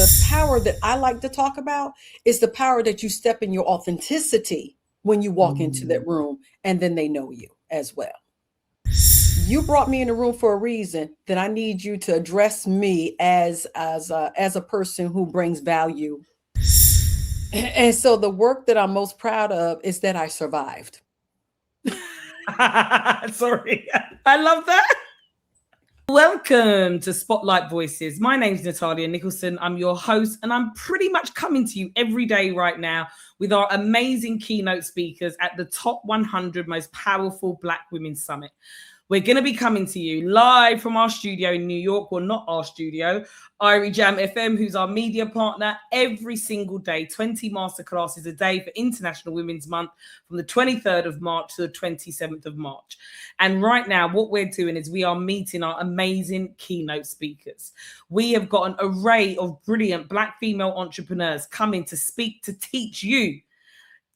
the power that I like to talk about is the power that you step in your authenticity when you walk into that room, and then they know you as well. You brought me in the room for a reason. Then I need you to address me as a person who brings value. And so the work that I'm most proud of is that I survived. Sorry, I love that. Welcome to Spotlight Voices. My name's Natalia Nicholson. I'm your host, and I'm pretty much coming to you every day right now with our amazing keynote speakers at the top 100 most powerful Black Women Summit. We're going to be coming to you live from our studio in New York, or not our studio, Irie Jam FM, who's our media partner, every single day, 20 masterclasses a day for International Women's Month from the 23rd of March to the 27th of March. And right now, what we're doing is we are meeting our amazing keynote speakers. We have got an array of brilliant Black female entrepreneurs coming to speak, to teach you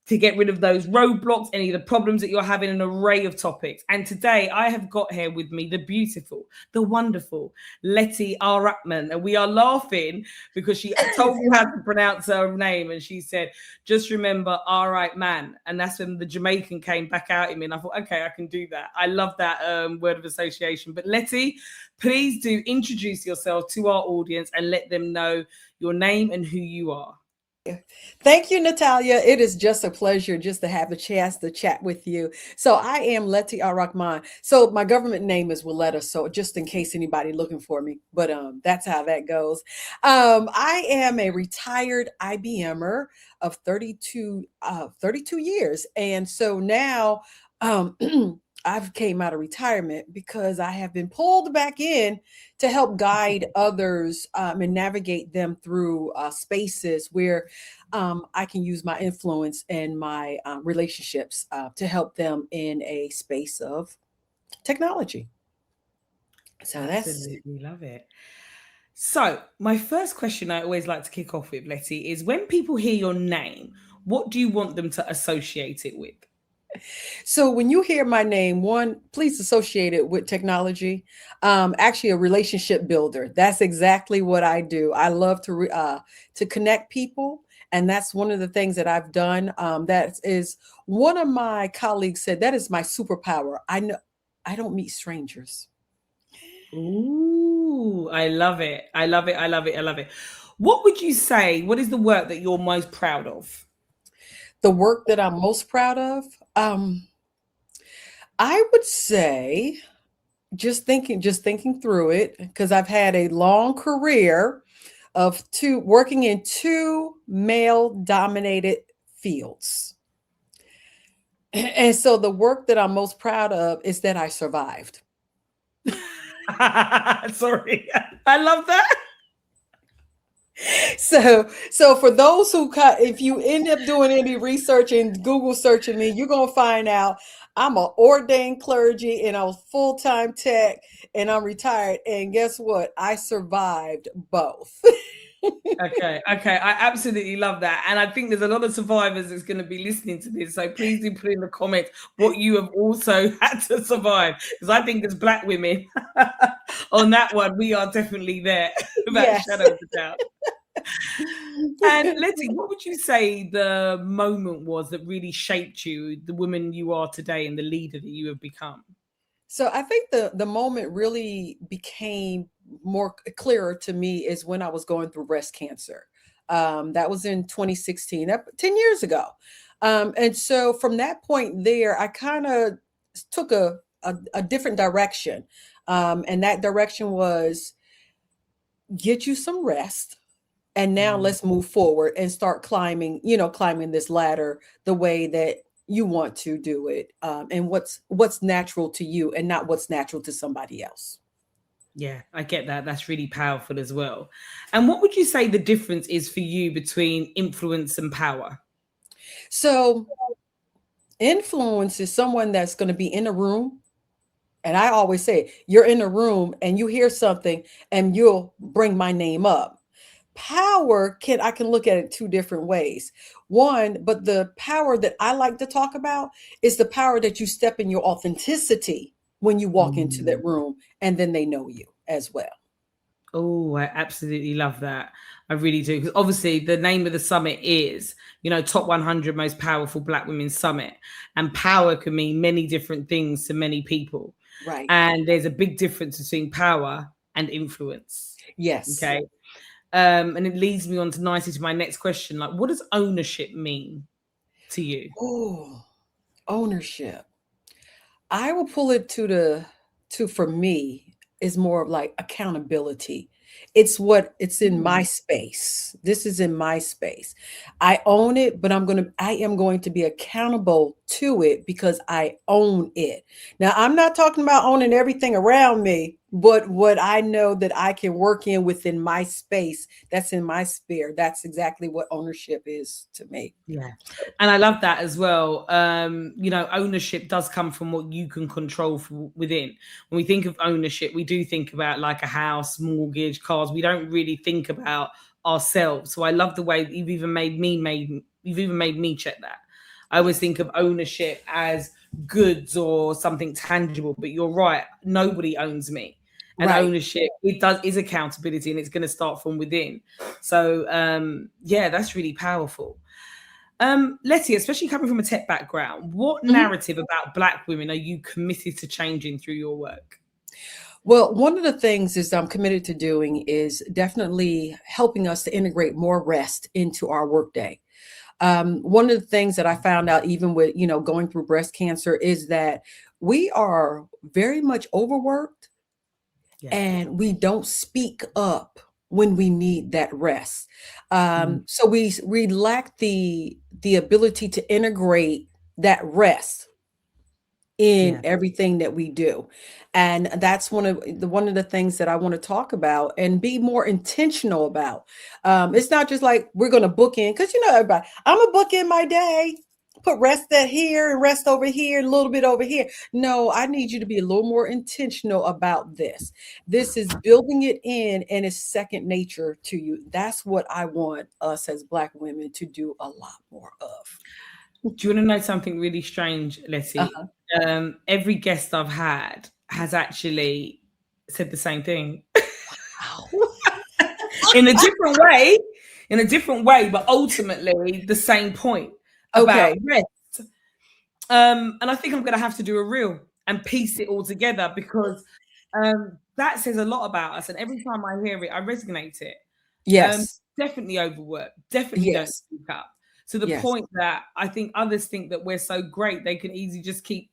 to get rid of those roadblocks, any of the problems that you're having, an array of topics. And today I have got here with me the beautiful, the wonderful Lettie Ar-Rahmaan. And we are laughing because she told me how to pronounce her name. And she said, just remember, all right, man. And that's when the Jamaican came back out at me. And I thought, okay, I can do that. I love that word of association. But Lettie, please do introduce yourself to our audience and let them know your name and who you are. Thank you, Natalia. It is just a pleasure just to have a chance to chat with you. So I am Lettie Ar-Rahmaan. So my government name is Willetta, so just in case anybody looking for me, but that's how that goes. I am a retired IBMer of 32 years. And so now I've came out of retirement because I have been pulled back in to help guide others and navigate them through spaces where I can use my influence and my relationships to help them in a space of technology. So Absolutely love it. So my first question I always like to kick off with, Lettie, is when people hear your name, what do you want them to associate it with? So when you hear my name, one, please associate it with technology. Actually, a relationship builder. That's exactly what I do. I love to connect people, and that's one of the things that I've done. That is, one of my colleagues said that is my superpower. I know I don't meet strangers. Ooh, I love it. I love it. I love it. I love it. What would you say? What is the work that you're most proud of? The work that I'm most proud of, I would say, just thinking through it, because I've had a long career of working in two male-dominated fields. And so the work that I'm most proud of is that I survived. Sorry, I love that. So for those who if you end up doing any research and Google searching me, you're gonna find out I'm an ordained clergy and I was full-time tech and I'm retired. And guess what? I survived both. Okay. I absolutely love that. And I think there's a lot of survivors that's going to be listening to this. So please do put in the comments what you have also had to survive. Because I think as Black women on that one, we are definitely there without a shadow of a doubt. And Lettie, what would you say the moment was that really shaped you, the woman you are today and the leader that you have become? So I think the moment really became more clearer to me is when I was going through breast cancer. That was in 2016, 10 years ago. And so from that point there, I kind of took a different direction. And that direction was get you some rest. And now let's move forward and start climbing this ladder the way that you want to do it, and what's natural to you and not what's natural to somebody else. Yeah, I get that. That's really powerful as well. And what would you say the difference is for you between influence and power? So influence is someone that's going to be in a room. And I always say, you're in a room and you hear something and you'll bring my name up. Power I can look at it two different ways. One, but the power that I like to talk about is the power that you step in your authenticity when you walk into that room, and then they know you as well. Oh, I absolutely love that. I really do. Because obviously the name of the summit is, top 100 most powerful Black women summit. And power can mean many different things to many people. Right. And there's a big difference between power and influence. Yes. Okay. And it leads me on nicely to my next question. Like, what does ownership mean to you? Oh, ownership. I will pull it for me, is more of like accountability. It's in my space. This is in my space. I own it, but I am going to be accountable to it because I own it. Now, I'm not talking about owning everything around me, but what I know that I can work in within my space, that's in my sphere. That's exactly what ownership is to me. Yeah. And I love that as well. Ownership does come from what you can control from within. When we think of ownership, we do think about like a house, mortgage, cars. We don't really think about ourselves. So I love the way that you've even made me check that. I always think of ownership as goods or something tangible, but you're right. Nobody owns me. And Right. ownership, is accountability, and it's going to start from within. So that's really powerful. Lettie, especially coming from a tech background, what narrative about Black women are you committed to changing through your work? Well, one of the things is I'm committed to doing is definitely helping us to integrate more rest into our workday. One of the things that I found out, even with, going through breast cancer, is that we are very much overworked and we don't speak up when we need that rest. So we lack the ability to integrate that rest in everything that we do. And that's one of the things that I want to talk about and be more intentional about. It's not just like we're going to book in, because everybody, I'm gonna book in my day, put rest at here and rest over here, a little bit over here. No, I need you to be a little more intentional about this. This is building it in, and it's second nature to you. That's what I want us as Black women to do a lot more of. Do you want to know something really strange, Lettie? Every guest I've had has actually said the same thing. in a different way, but ultimately the same point about rest. And I think I'm going to have to do a reel and piece it all together, because that says a lot about us. And every time I hear it, I resonate it. Yes. Definitely overwork. Definitely don't speak up. To the point that I think others think that we're so great, they can easily just keep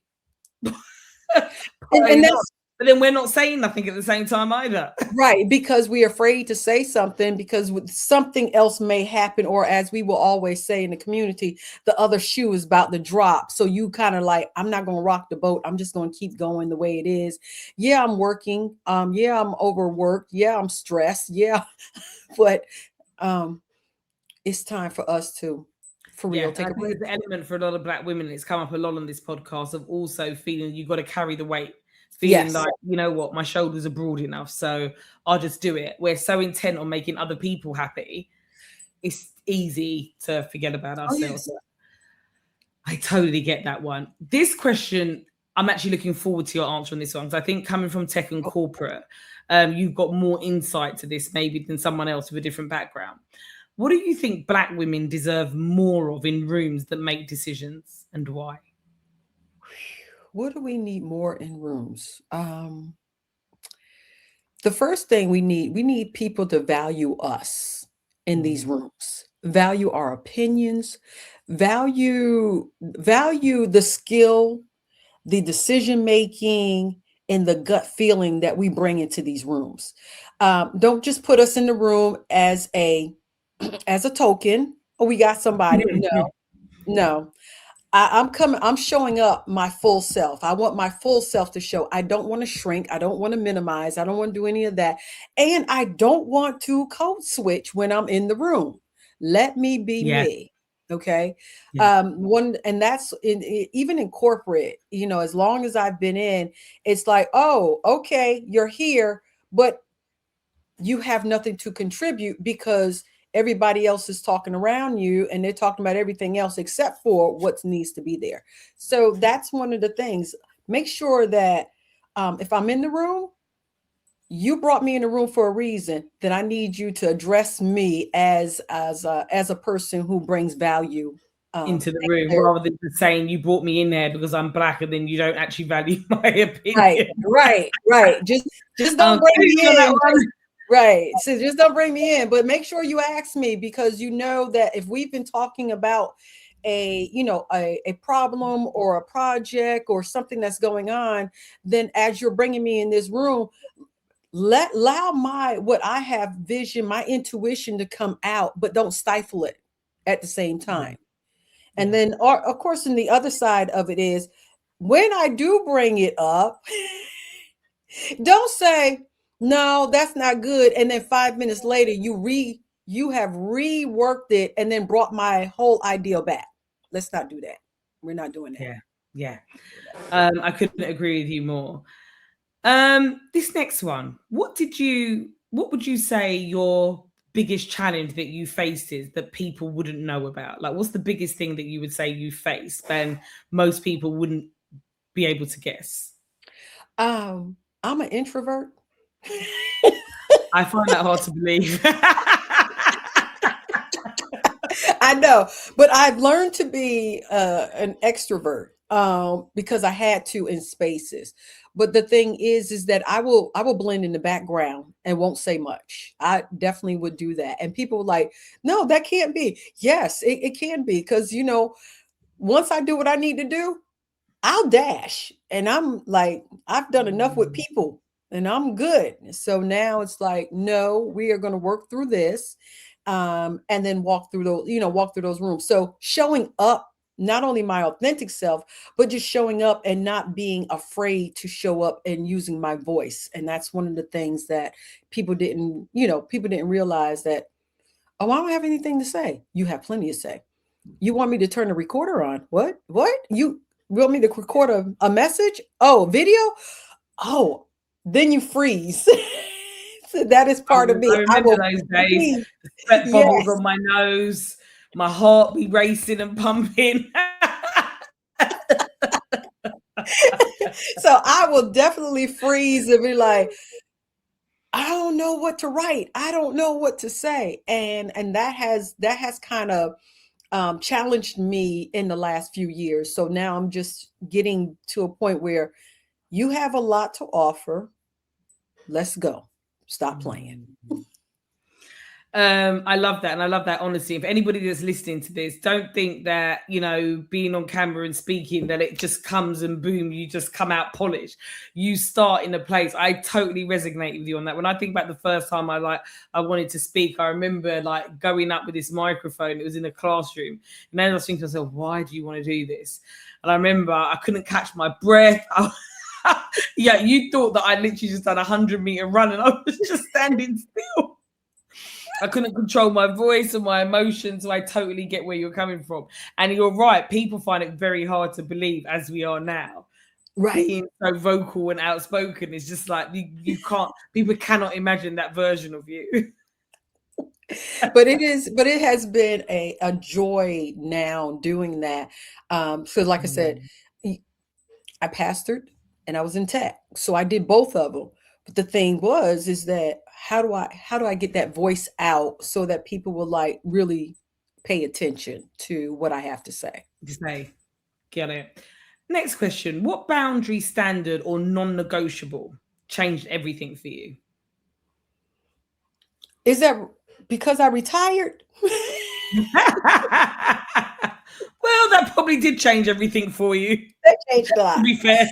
and that's, but then we're not saying nothing at the same time either. Right, because we're afraid to say something because something else may happen, or as we will always say in the community, the other shoe is about to drop. So you kind of like, I'm not going to rock the boat. I'm just going to keep going the way it is. Yeah, I'm working. Yeah, I'm overworked. Yeah, I'm stressed. Yeah, but it's time for us to, for real, take a break. There's an element for a lot of Black women. It's come up a lot on this podcast of also feeling you've got to carry the weight. Feeling like, you know what, my shoulders are broad enough, so I'll just do it. We're so intent on making other people happy, it's easy to forget about ourselves. I totally get that one. This question, I'm actually looking forward to your answer on this one, because I think coming from tech and corporate, you've got more insight to this maybe than someone else with a different background. What do you think Black women deserve more of in rooms that make decisions, and why? What do we need more in rooms? The first thing we need people to value us in these rooms, value our opinions, value the skill, the decision making, and the gut feeling that we bring into these rooms. Don't just put us in the room as a token. Oh, we got somebody. No. I'm showing up my full self. I want my full self to show. I don't want to shrink. I don't want to minimize. I don't want to do any of that. And I don't want to code switch when I'm in the room. Let me be me. Okay. And that's even in corporate, as long as I've been in, it's like, oh, okay, you're here, but you have nothing to contribute because everybody else is talking around you and they're talking about everything else except for what needs to be there. So that's one of the things. Make sure that if I'm in the room, you brought me in the room for a reason, then I need you to address me as a person who brings value into the room, rather than just saying you brought me in there because I'm black, and then you don't actually value my opinion. Right. Just don't bring me in. Right. So just don't bring me in, but make sure you ask me, because you know that if we've been talking about a problem or a project or something that's going on, then as you're bringing me in this room, allow what I have vision, my intuition to come out, but don't stifle it at the same time. And then, of course, in the other side of it is, when I do bring it up, don't say, no, that's not good. And then 5 minutes later, you have reworked it and then brought my whole idea back. Let's not do that. We're not doing that. Yeah. I couldn't agree with you more. This next one, what would you say your biggest challenge that you faced is that people wouldn't know about? Like, what's the biggest thing that you would say you faced and most people wouldn't be able to guess? I'm an introvert. I find that hard to believe. I know, but I've learned to be an extrovert because I had to in spaces. But the thing is that I will blend in the background and won't say much. I definitely would do that. And people were like, no, that can't be. Yes, it can be, because once I do what I need to do, I'll dash. And I'm like, I've done enough with people and I'm good. So now it's like, no, we are going to work through this. And then walk through those rooms. So showing up, not only my authentic self, but just showing up and not being afraid to show up and using my voice. And that's one of the things that people didn't realize, that, oh, I don't have anything to say. You have plenty to say. You want me to turn the recorder on? What? You want me to record a message? Oh, video? Oh, then you freeze. So that is part of me. I remember those days. The sweat bubbles on my nose, my heart be racing and pumping. So I will definitely freeze and be like, I don't know what to write. I don't know what to say. And that has kind of challenged me in the last few years. So now I'm just getting to a point where you have a lot to offer. Let's go. Stop playing. I love that. And I love that honesty. If anybody that's listening to this, don't think that, being on camera and speaking, that it just comes and boom, you just come out polished. You start in a place. I totally resonate with you on that. When I think about the first time I wanted to speak, I remember going up with this microphone. It was in a classroom. And then I was thinking to myself, why do you want to do this? And I remember I couldn't catch my breath. Yeah, you thought that I literally just done a 100-meter run and I was just standing still. I couldn't control my voice and my emotions, so I totally get where you're coming from. And you're right, people find it very hard to believe, as we are now. Right. Being so vocal and outspoken is just like, you can't, people cannot imagine that version of you. But it has been a joy now doing that. So like I said, I pastored and I was in tech. So I did both of them. But the thing is that how do I get that voice out so that people will really pay attention to what I have to say? Get it. Next question. What boundary, standard, or non-negotiable changed everything for you? Is that because I retired? Well, that probably did change everything for you. That changed a lot. To be fair.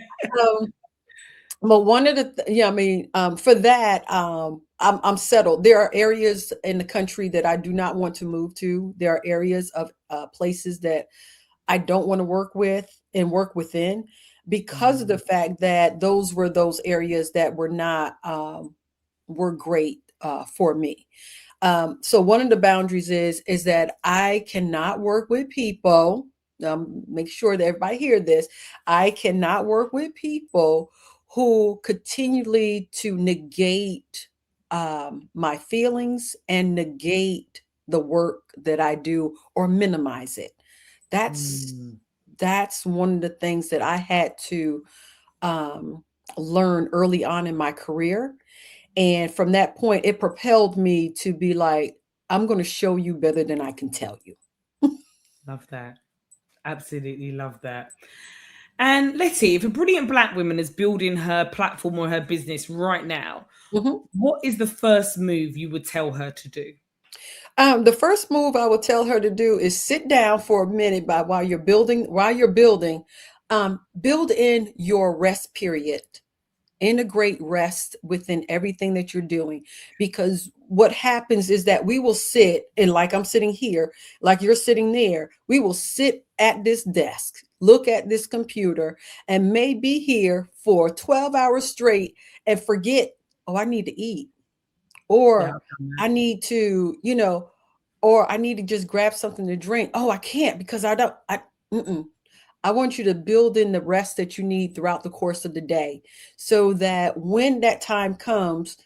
But one of the, for that, I'm settled. There are areas in the country that I do not want to move to. There are areas of places that I don't want to work with and work within, because of the fact that those were those areas that were not, were great for me. So one of the boundaries is that I cannot work with people. Make sure that everybody hear this. I cannot work with people who continually to negate my feelings and negate the work that I do or minimize it. That's one of the things that I had to learn early on in my career. And from that point, it propelled me to be like, I'm going to show you better than I can tell you. Love that. Absolutely love that. And Lettie, if a brilliant Black woman is building her platform or her business right now, Mhm. what is the first move you would tell her to do? The first move I would tell her to do is sit down for a minute while you're building, build in your rest period. Integrate rest within everything that you're doing, because what happens is that we will sit, and like I'm sitting here, like you're sitting there, we will sit at this desk, look at this computer, and may be here for 12 hours straight and forget, oh, I need to eat, Yeah, or I've done that. I need to, or I need to just grab something to drink. Oh, I can't because mm-mm. I want you to build in the rest that you need throughout the course of the day, so that when that time comes,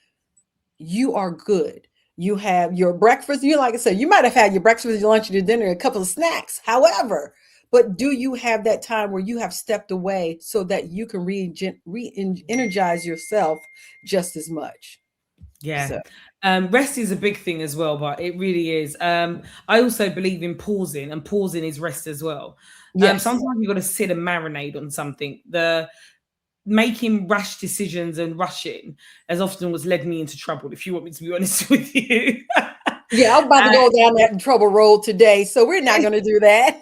you are good. You have your breakfast. You, like I said, you might have had your breakfast, your lunch, your dinner, a couple of snacks. However, but do you have that time where you have stepped away so that you can re-energize yourself just as much? Yeah. So Rest is a big thing as well, but it really is. I also believe in pausing, and pausing is rest as well. yes. Sometimes you've got to sit and marinate on something. The making rash decisions and rushing as often was led me into trouble, if you want me to be honest with you. Yeah, I was about to Uh, go down that trouble road today, so we're not going to do that.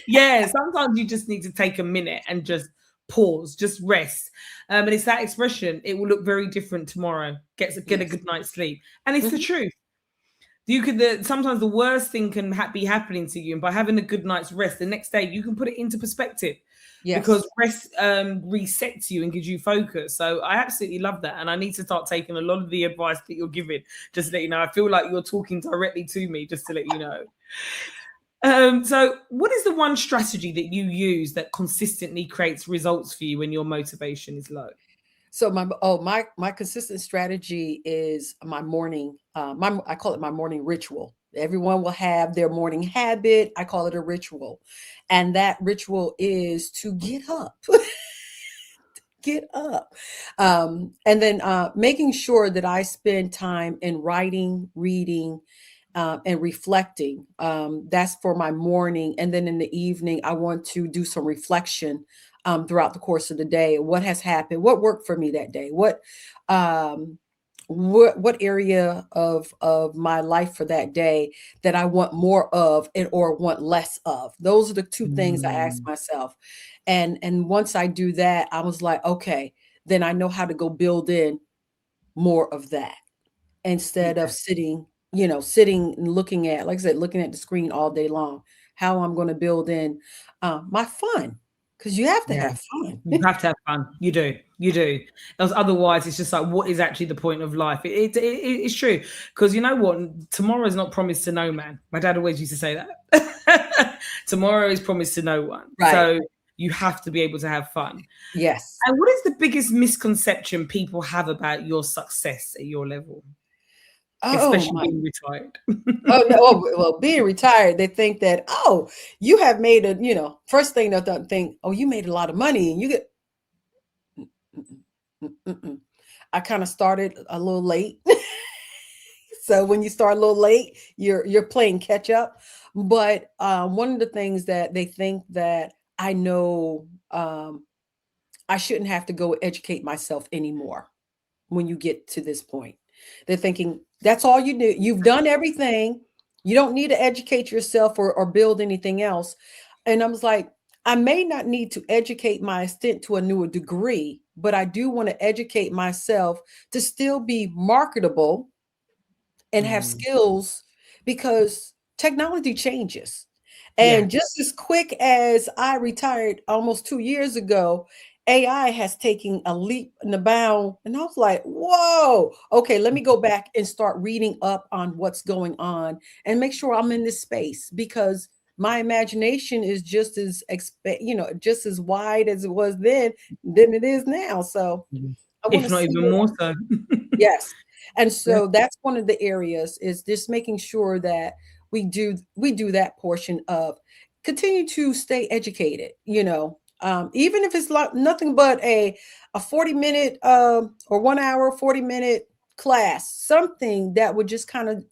yeah, sometimes you just need to take a minute and just pause, just rest. And it's that expression, it will look very different tomorrow. Get a Yes. good night's sleep. And it's the Mhm. truth. Sometimes the worst thing can be happening to you, and by having a good night's rest, the next day you can put it into perspective, because Yes. rest resets you and gives you focus. So I absolutely love that, and I need to start taking a lot of the advice that you're giving. Just to let you know, I feel like you're talking directly to me. Just to let you know. So what is the one strategy that you use that consistently creates results for you when your motivation is low? So my consistent strategy is my morning. I call it my morning ritual. Everyone will have their morning habit. I call it a ritual, and that ritual is to get up. Get up, and then making sure that I spend time in writing, reading, and reflecting. That's for my morning. And then in the evening, I want to do some reflection throughout the course of the day. What has happened? What worked for me that day? Um, what area of my life for that day that I want more of, and or want less of? Those are the two things I ask Mm, myself. And once I do that, I was like, okay, then I know how to go build in more of that, instead of yeah, sitting and looking at, like I said, looking at the screen all day long. How I'm going to build in my fun, because you have to yeah. have fun. You have to have fun. You do. You do. Else, otherwise, it's just like, what is actually the point of life? It's true. Because you know what? Tomorrow is not promised to no man. My dad always used to say that. Tomorrow is promised to no one. Right. So you have to be able to have fun. Yes. And what is the biggest misconception people have about your success at your level, Oh especially my. being retired? Oh no. Well, being retired, they think that, oh, you have made first thing they'll think, oh, you made a lot of money and you get. Mm-mm, mm-mm. I kind of started a little late. So when you start a little late, you're playing catch up. But one of the things that they think that I know, I shouldn't have to go educate myself anymore. When you get to this point, they're thinking that's all you do. You've done everything. You don't need to educate yourself or build anything else. And I was like, I may not need to educate my extent to a newer degree, but I do want to educate myself to still be marketable and have Mm, skills, because technology changes. yeah. And just as quick as I retired almost 2 years ago, AI has taken a leap and a bound. And I was like, whoa, okay, let me go back and start reading up on what's going on and make sure I'm in this space, because my imagination is just as wide as it was then than it is now. So I want If to not see even more. more so. Yes. And Yeah. so that's one of the areas, is just making sure that we do that portion of continue to stay educated, Even if it's like nothing but a 40-minute or 1 hour, 40-minute class, something that would just kind of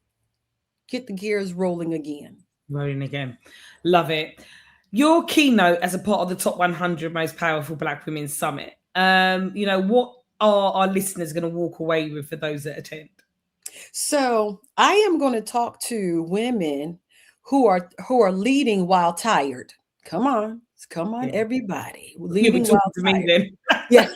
get the gears rolling again. Rolling again. Love it. Your keynote as a part of the top 100 most powerful Black women summit. What are our listeners going to walk away with for those that attend? So I am going to talk to women who are leading while tired. Come on, Yeah. everybody, You were leading talking while to me tired. then. Yeah.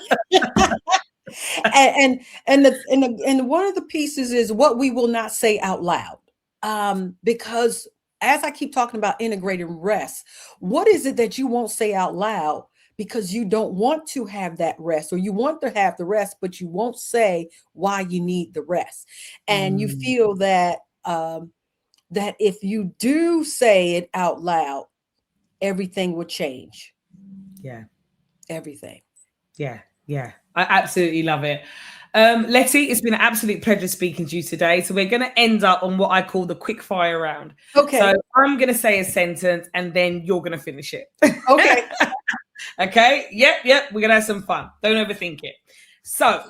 and one of the pieces is what we will not say out loud. Because as I keep talking about integrating rest, what is it that you won't say out loud because you don't want to have that rest, or you want to have the rest, but you won't say why you need the rest. And you feel that that if you do say it out loud, everything will change. Yeah. Everything. Yeah. I absolutely love it. Lettie, it's been an absolute pleasure speaking to you today. So we're going to end up on what I call the quick fire round. Okay. So I'm going to say a sentence and then you're going to finish it. Okay. Okay. Yep. We're going to have some fun. Don't overthink it. So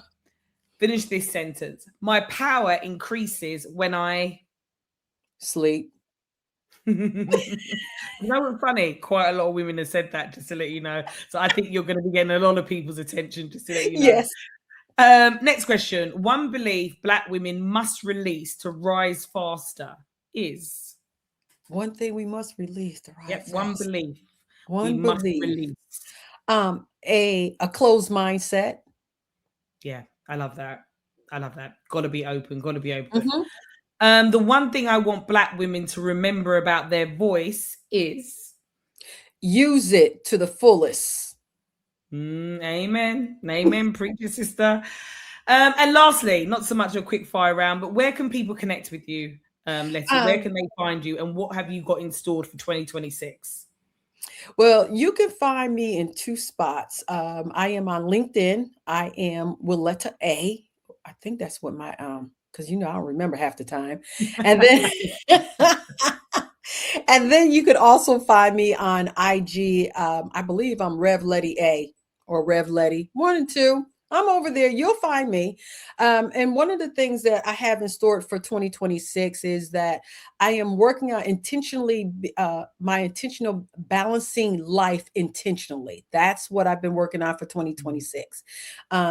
finish this sentence. My power increases when I sleep. You know what's funny? Quite a lot of women have said that, just to let you know. So I think you're going to be getting a lot of people's attention, just to let you know. Yes. Next question. One belief Black women must release to rise faster is? One thing we must release to rise faster. One belief. Must release. A closed mindset. Yeah, I love that. Got to be open. Mm-hmm. The one thing I want Black women to remember about their voice is? Use it to the fullest. Amen. Preacher sister. And lastly, not so much a quick fire round, but where can people connect with you, Lettie? Where can they find you, and what have you got installed for 2026? Well, you can find me in two spots. I am on LinkedIn. I am Willetta A. I think that's what my because I don't remember half the time. And then and then you could also find me on IG. I believe I'm Rev Lettie A or Rev Lettie 1 and 2. I'm over there. You'll find me. And one of the things that I have in store for 2026 is that I am working on my intentional balancing life intentionally. That's what I've been working on for 2026.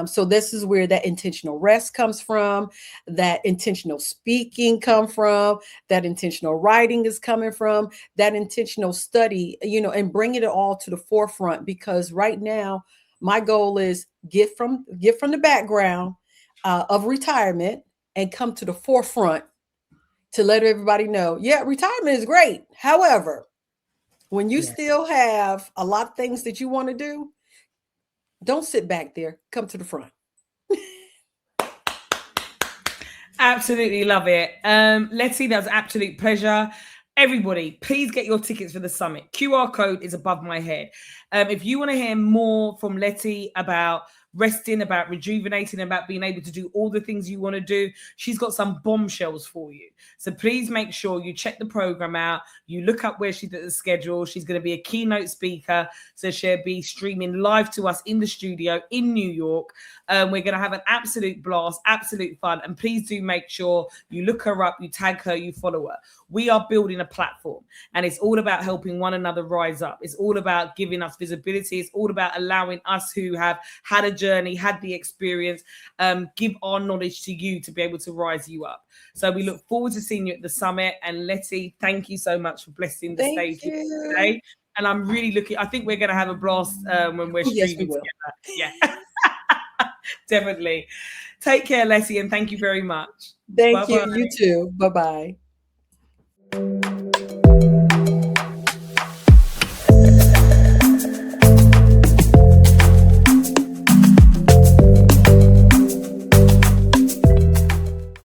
So this is where that intentional rest comes from, that intentional speaking come from, that intentional writing is coming from, that intentional study, and bringing it all to the forefront, because right now, my goal is get from the background of retirement and come to the forefront to let everybody know, retirement is great. However, when you still have a lot of things that you want to do, don't sit back there. Come to the front. Absolutely love it. Lettie, that was an absolute pleasure. Everybody, please get your tickets for the summit. QR code is above my head. If you want to hear more from Lettie about resting, about rejuvenating, about being able to do all the things you want to do, she's got some bombshells for you. So please make sure you check the program out. You look up where she's at the schedule. She's going to be a keynote speaker. So she'll be streaming live to us in the studio in New York. We're going to have an absolute blast, absolute fun. And please do make sure you look her up, you tag her, you follow her. We are building a platform, and it's all about helping one another rise up. It's all about giving us visibility. It's all about allowing us who have had a journey, had the experience, give our knowledge to you to be able to rise you up. So we look forward to seeing you at the summit. And Lettie, thank you so much for blessing the stage today. And I'm really I think we're going to have a blast when we're streaming together. Yeah, definitely. Take care, Lettie, and thank you very much. Thank you. You too. Bye-bye.